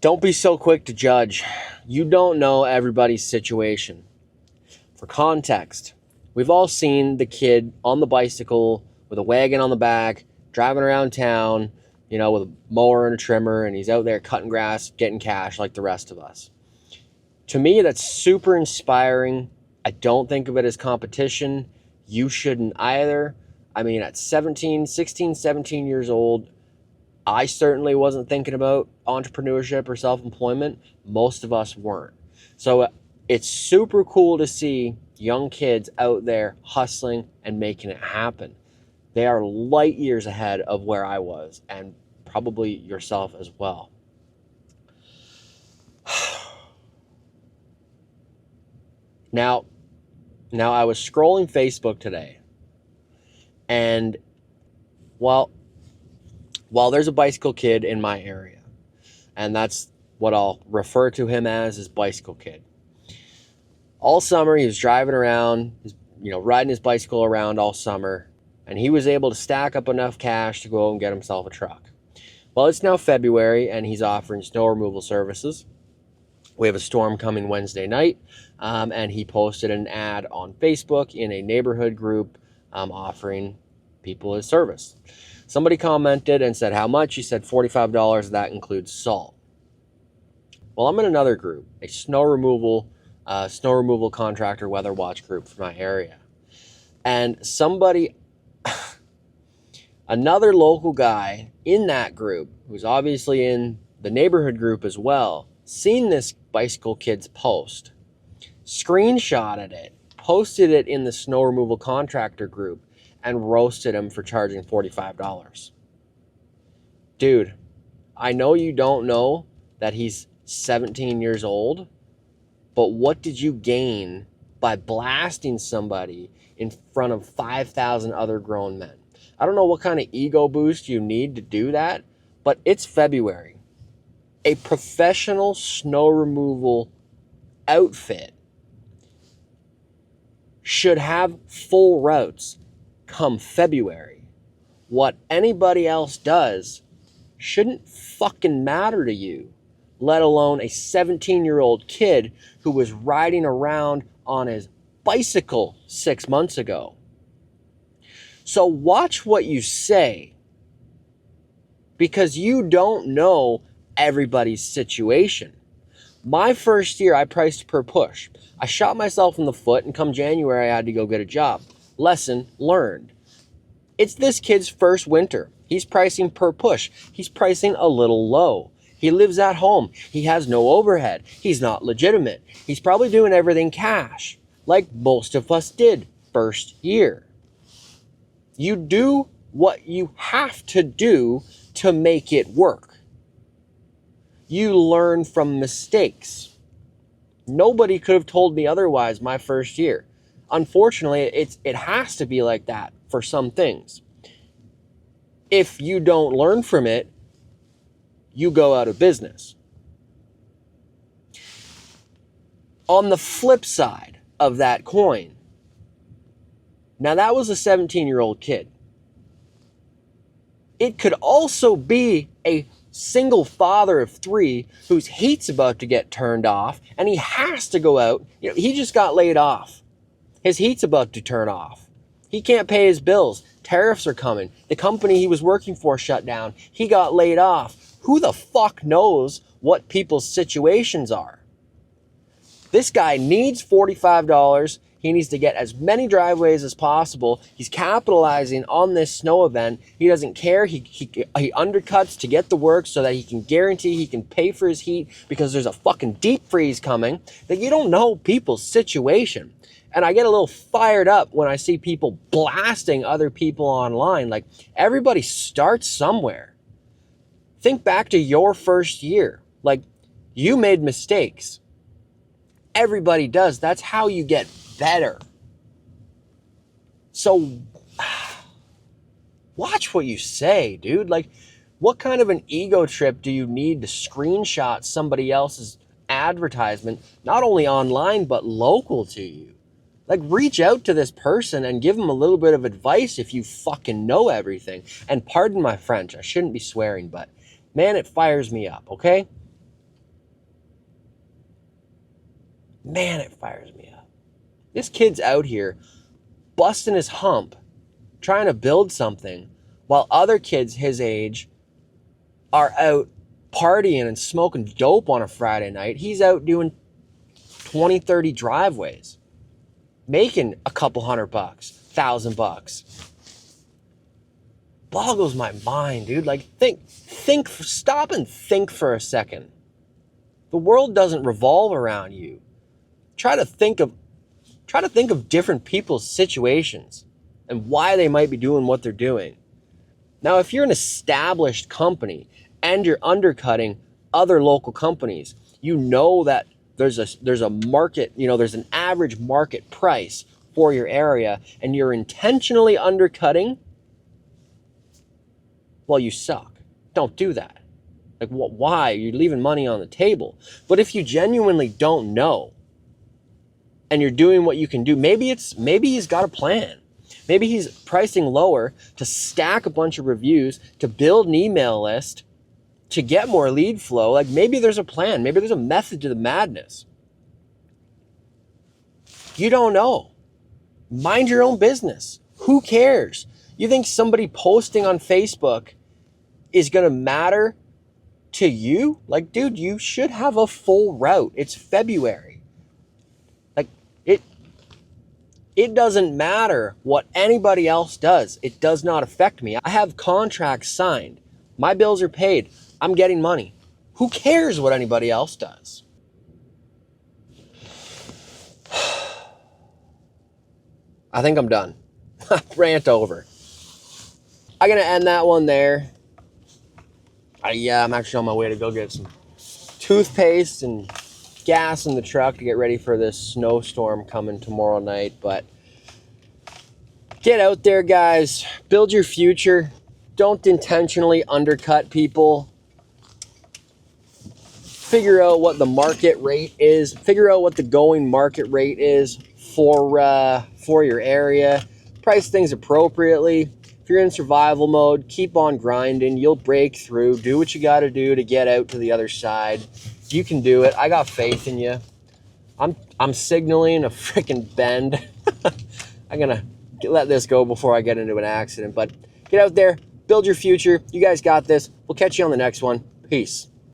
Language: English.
Don't be so quick to judge. You don't know everybody's situation. For context, we've all seen the kid on the bicycle with a wagon on the back, driving around town, with a mower and a trimmer, and he's out there cutting grass, getting cash like the rest of us. To me, that's super inspiring. I don't think of it as competition. You shouldn't either. I mean, at 16, 17 years old, I certainly wasn't thinking about entrepreneurship or self-employment. Most of us weren't. So it's super cool to see young kids out there hustling and making it happen. They are light years ahead of where I was, and probably yourself as well. Now I was scrolling Facebook today, and while there's a bicycle kid in my area, and that's what I'll refer to him as bicycle kid. All summer he was driving around, riding his bicycle around all summer, and he was able to stack up enough cash to go and get himself a truck. Well, it's now February, and he's offering snow removal services. We have a storm coming Wednesday night, and he posted an ad on Facebook in a neighborhood group offering people his service. Somebody commented and said, how much? He said $45, that includes salt. Well, I'm in another group, a snow removal contractor weather watch group for my area. And another local guy in that group, who's obviously in the neighborhood group as well, seen this bicycle kid's post, screenshotted it, posted it in the snow removal contractor group, and roasted him for charging $45. Dude, I know you don't know that he's 17 years old, but what did you gain by blasting somebody in front of 5,000 other grown men? I don't know what kind of ego boost you need to do that, but it's February. A professional snow removal outfit should have full routes come February. What anybody else does shouldn't fucking matter to you, let alone a 17-year-old kid who was riding around on his bicycle 6 months ago. So watch what you say, because you don't know everybody's situation. My first year, I priced per push. I shot myself in the foot, and come January, I had to go get a job. Lesson learned. It's this kid's first winter. He's pricing per push. He's pricing a little low. He lives at home. He has no overhead. He's not legitimate. He's probably doing everything cash, like most of us did first year. You do what you have to do to make it work. You learn from mistakes. Nobody could have told me otherwise my first year. Unfortunately, it has to be like that for some things. If you don't learn from it, you go out of business. On the flip side of that coin, now that was a 17-year-old kid. It could also be a single father of 3 whose heat's about to get turned off, and he has to go out. He just got laid off. His heat's about to turn off. He can't pay his bills. Tariffs are coming. The company he was working for shut down. He got laid off. Who the fuck knows what people's situations are? This guy needs $45. He needs to get as many driveways as possible. He's capitalizing on this snow event. He doesn't care. He undercuts to get the work so that he can guarantee he can pay for his heat, because there's a fucking deep freeze coming. That you don't know people's situation. And I get a little fired up when I see people blasting other people online. Like, everybody starts somewhere. Think back to your first year. Like, you made mistakes. Everybody does. That's how you get better. So watch what you say, dude. Like, what kind of an ego trip do you need to screenshot somebody else's advertisement, not only online, but local to you? Like, reach out to this person and give them a little bit of advice if you fucking know everything. And pardon my French, I shouldn't be swearing, but man, it fires me up, okay? Man, it fires me up. This kid's out here busting his hump, trying to build something, while other kids his age are out partying and smoking dope on a Friday night. He's out doing 20, 30 driveways, making a couple $100, $1,000. Boggles my mind, dude. Like, stop and think for a second. The world doesn't revolve around you. Try to think of different people's situations and why they might be doing what they're doing. Now, if you're an established company and you're undercutting other local companies, you know that there's a market, there's an average market price for your area, and you're intentionally undercutting, well, you suck. Don't do that. Like, why? You're leaving money on the table. But if you genuinely don't know, and you're doing what you can do, maybe he's got a plan. Maybe he's pricing lower to stack a bunch of reviews, to build an email list, to get more lead flow. Like, maybe there's a plan. Maybe there's a method to the madness. You don't know. Mind your own business. Who cares? You think somebody posting on Facebook is going to matter to you? Like, dude, you should have a full route. It's February. Like, it doesn't matter what anybody else does. It does not affect me. I have contracts signed. My bills are paid. I'm getting money. Who cares what anybody else does? I think I'm done. Rant over. I'm going to end that one there. I'm actually on my way to go get some toothpaste and gas in the truck to get ready for this snowstorm coming tomorrow night. But get out there, guys. Build your future. Don't intentionally undercut people. Figure out what the market rate is. Figure out what the going market rate is for your area. Price things appropriately. If you're in survival mode, keep on grinding. You'll break through. Do what you got to do to get out to the other side. You can do it. I got faith in you. I'm signaling a freaking bend. I'm going to let this go before I get into an accident. But get out there. Build your future. You guys got this. We'll catch you on the next one. Peace.